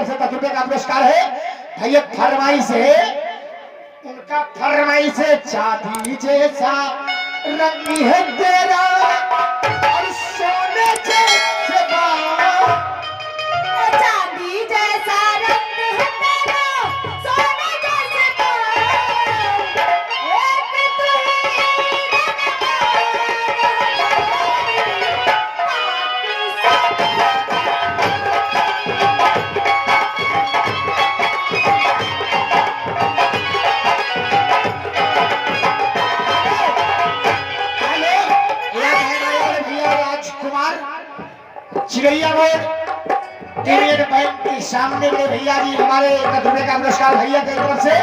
तरफ से 10 रुपए का पुरस्कार है। भैया फरमाइश है, उनका फरमाइश है, चांदी जैसा रंग है तेरा और सोने जैसे बाल। चांदी जैसा रंग है तेरा, सोने जैसे बाल। एक तू चिड़ैया रोड इंडियन बैंक के सामने के भैया जी हमारे 10 रुपए का पुरस्कार भैया की तरफ से।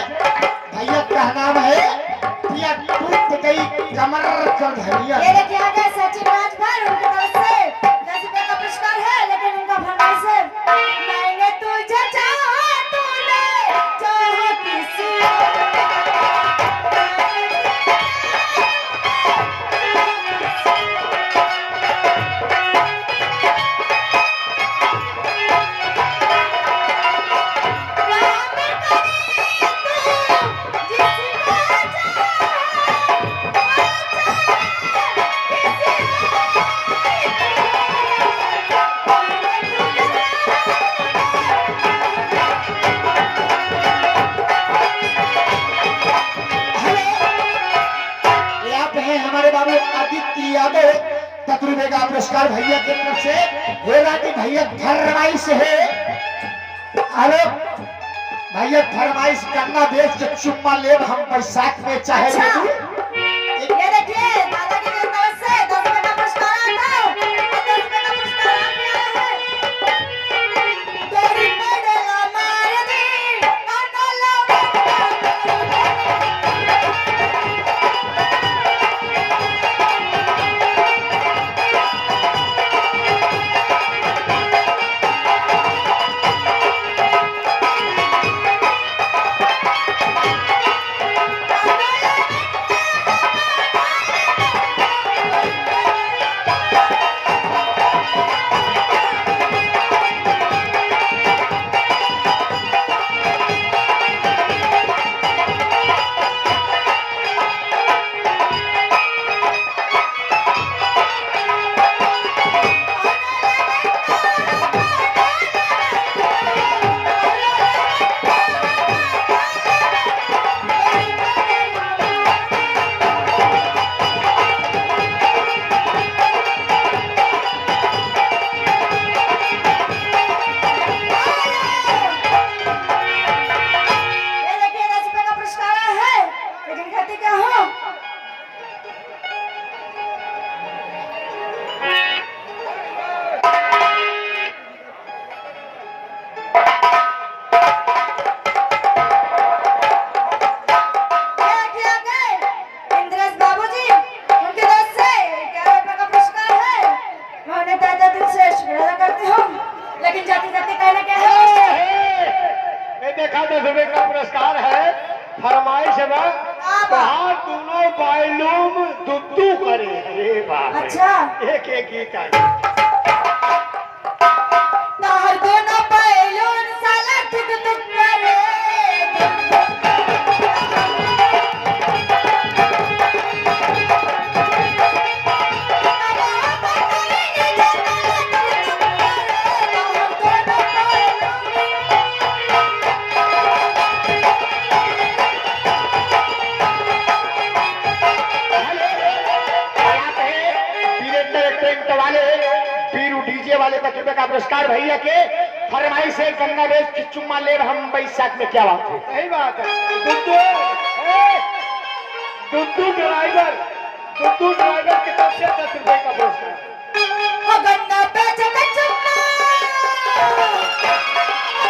भैया का नाम है पिया टूट गई कमर कर धैर्य। ये देखिए आगे सचिन राजभर, उनकी तरफ से 10 रुपए का पुरस्कार है। लेकिन उनका फरमाइश है, मैंने तुझे चाहा, तूने चाहा किसी हमारे बाबू आदित्य यादव 10 रुपए का पुरस्कार भैया की तरफ से। बोला कि भैया फरमाइश है, अरे भैया फरमाइश करना देश के चुम्मा ले हम बैसाख में चाहे। ये देखिए दादाजी की तरफ से 10 रुपए का पुरस्कार आता है। 10 रुपए का पुरस्कार आपके आया है। तेरी बदला मार दी अनला देखा 10 रुपए का पुरस्कार है। फरमाइश है कहा दोनों बायलूम दुद्दू करे। अरे बाप रे। अच्छा एक एक गीत आई। ताहर दोनों बैलून साला ठुक ठुक करे। वाले 10 रुपए का पुरस्कार भैया के। फरमाइश है गंगा देश की चुम्मा ले हम बैसाख में। क्या बात है? सही बात है। दुद्दू ड्राइवर की तरफ से 10 रुपए का पुरस्कार। गन्ना बेच के चुम्मा,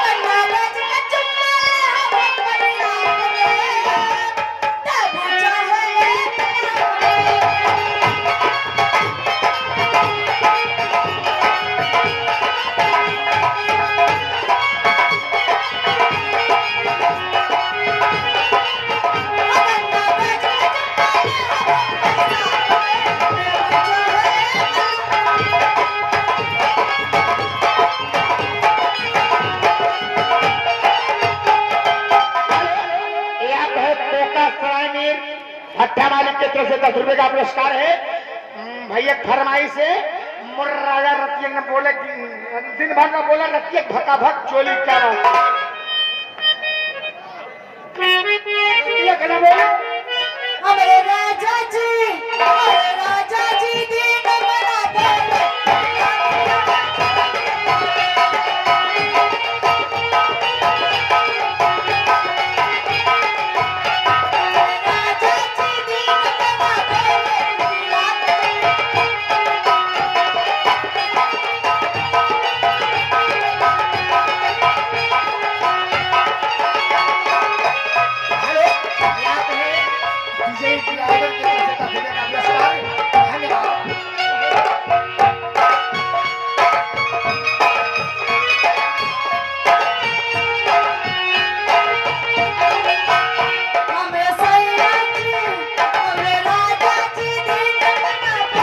गन्ना बेच के चुम्मा हम बैसाख में तब चाहे। भट्टा मालिक की तरफ से 10 रुपए का पुरस्कार है। भैया फरमाइश से राजा रतियक ने बोले दिन भर में बोला रतियक भका भक चोली क्या कहना बोले हमारे राजा जी दिन मनाते हेलो, यहाँ पे है विजय ड्राइवर की तरफ से 10 रुपए का पुरस्कार। धन्यवाद। हमारे सैया जी हमारे राजा जी दिन मनाते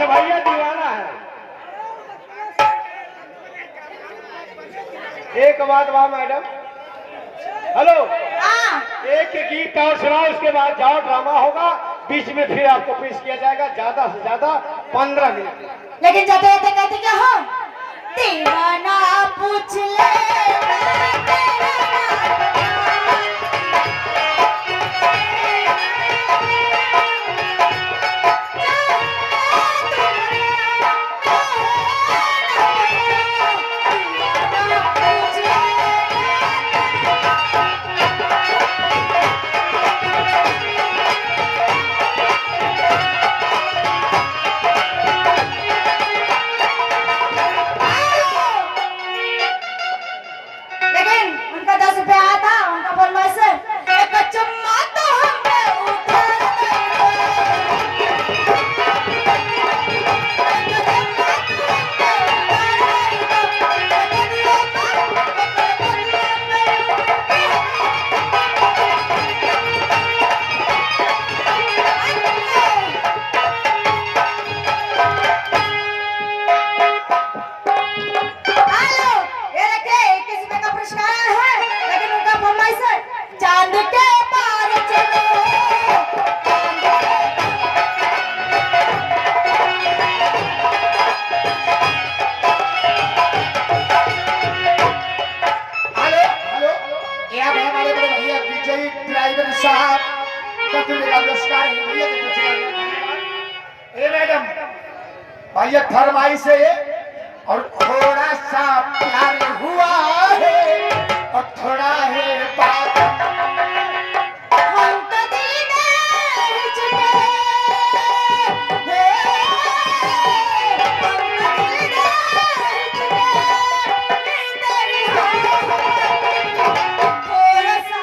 भैया दीवाना है। एक बात वाह मैडम, हेलो, हाँ एक गीत और सुनाओ, उसके बाद जाओ, ड्रामा होगा, बीच में फिर आपको पेश किया जाएगा, ज्यादा से ज्यादा 15 मिनट। लेकिन जाते जाते कहते क्या हो दीवाना पूछ ले मैं तेरा दीवाना पूछ ले लेकिन उनका 10 रुपया आया था, उनका बोलना से एक चुम्मा तो हमें उधार हेलो, ये देखिए 21 रुपए का पुरस्कार है, लेकिन उनका फरमाइश है चांद के पार चलो हेलो, हेलो, यहाँ पे हमारे बड़े भैया विजय ड्राइवर साहब 10 रुपए का पुरस्कार है। भैया की तरफ से धन्यवाद। ए मैडम, भैया फरमाइश से और थोड़ा सा प्यार हुआ है और थोड़ा है बात। हम तो दीदार चुके हम तो दीदार चुके तेरी थोड़ा सा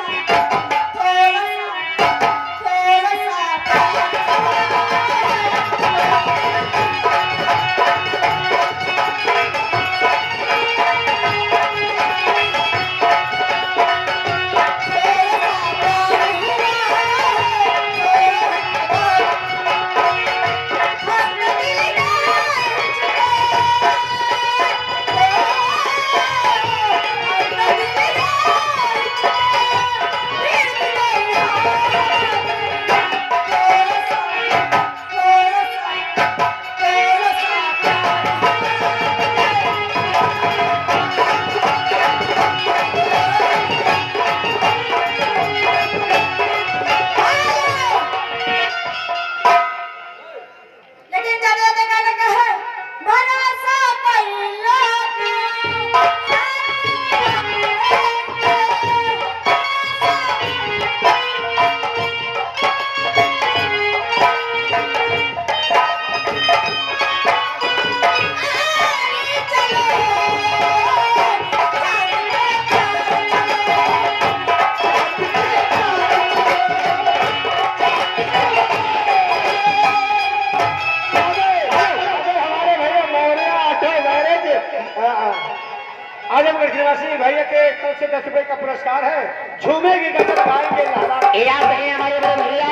पुरस्कार है। झूमेगी गजल गाएंगे लहरा। याद है हमारे बड़े भैया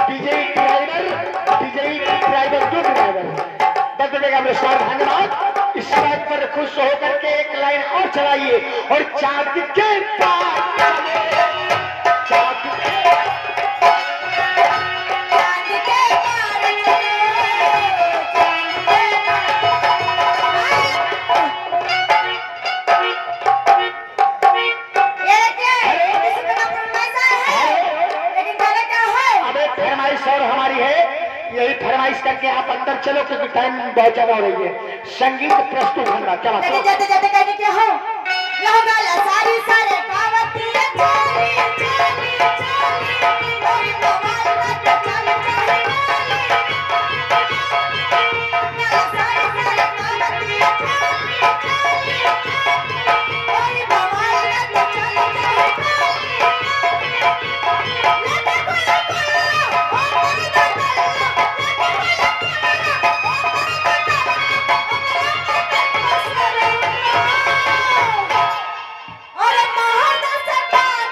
विजयी ड्राइवर 2 ड्राइवर 10 रुपए का पुरस्कार। धन्यवाद। इस बात पर खुश होकर के एक लाइन और चलाइए और चाँद के पार चले, चाँद के चांद के पार चले, चांद के ये देखिए, इसमें का फरमाइश है, लेकिन गाना क्या है? अबे फरमाइश और हमारी है, यही फरमाइश करके आप अंदर चलो क्योंकि टाइम बहुत ज्यादा हो रही है। संगीत प्रस्तुत होगा। चलो लेकिन जाते जाते कहने क्या हो? यह गाला सारी सारे पावती है, चली चली चली, कोई कमाल ना के चली चली गाला सारी सारे पावती है, चली चली चली, कोई कमाल ना के चली चली लेके कोई कोई ओ मेरी और महान से बात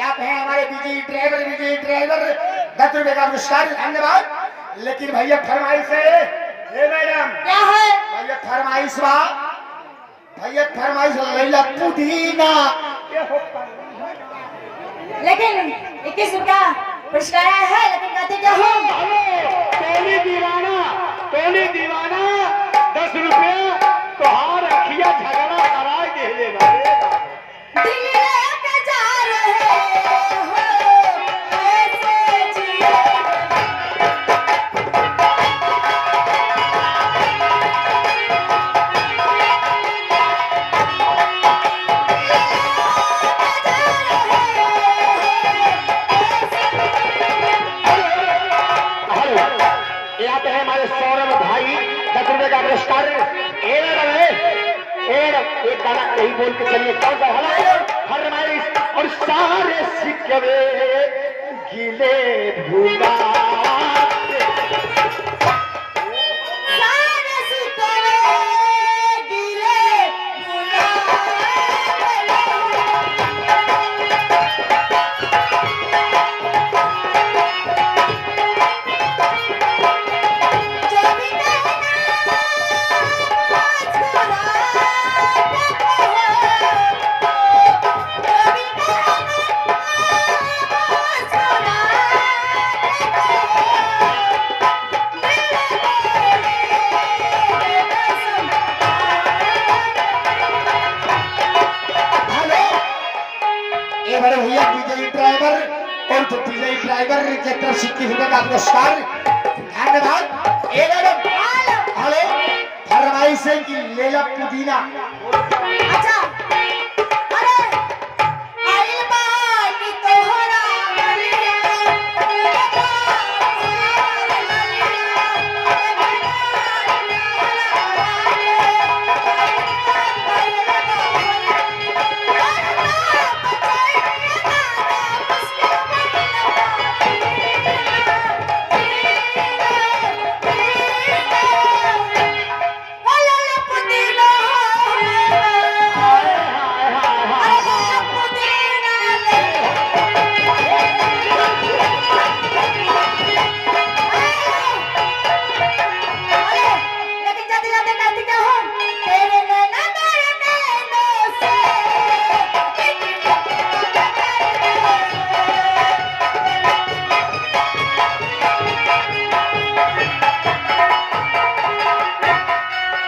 आप हैं हमारे विजयी ड्राइवर 10 रुपए का पुरस्कार। धन्यवाद। लेकिन भैया फरमाइश है, हे मैडम क्या है? भैया फरमाइश बा, भैया फरमाइश लैला पुदीना। लेकिन 21 रुपया पुरस्कार है, लेकिन कहते क्या हो? टोली दीवाना 10 रुपया तोहार अखिया झगड़ा कराए दे देगा। दिल लेके जा रहे हो ऐसे जिए यहाँ पे है हमारे सौरभ भाई 10 रुपए का पुरस्कार। एक गाना यही बोल के चलिए। कौन सा फरमाइश और सारे सिकवे गिले भूला सारे सितारे गिले भुला जो भी कहना मुस्कुरा के कहो, जो भी कहना मुस्कुरा के कहो, हेलो, ये बड़े भैया विजयी ड्राइवर और तो विजयी ड्राइवर के तरफ से 21 रुपए का पुरस्कार। धन्यवाद। ये मैडम हेलो, फरमाइश है कि लेला पुदीना।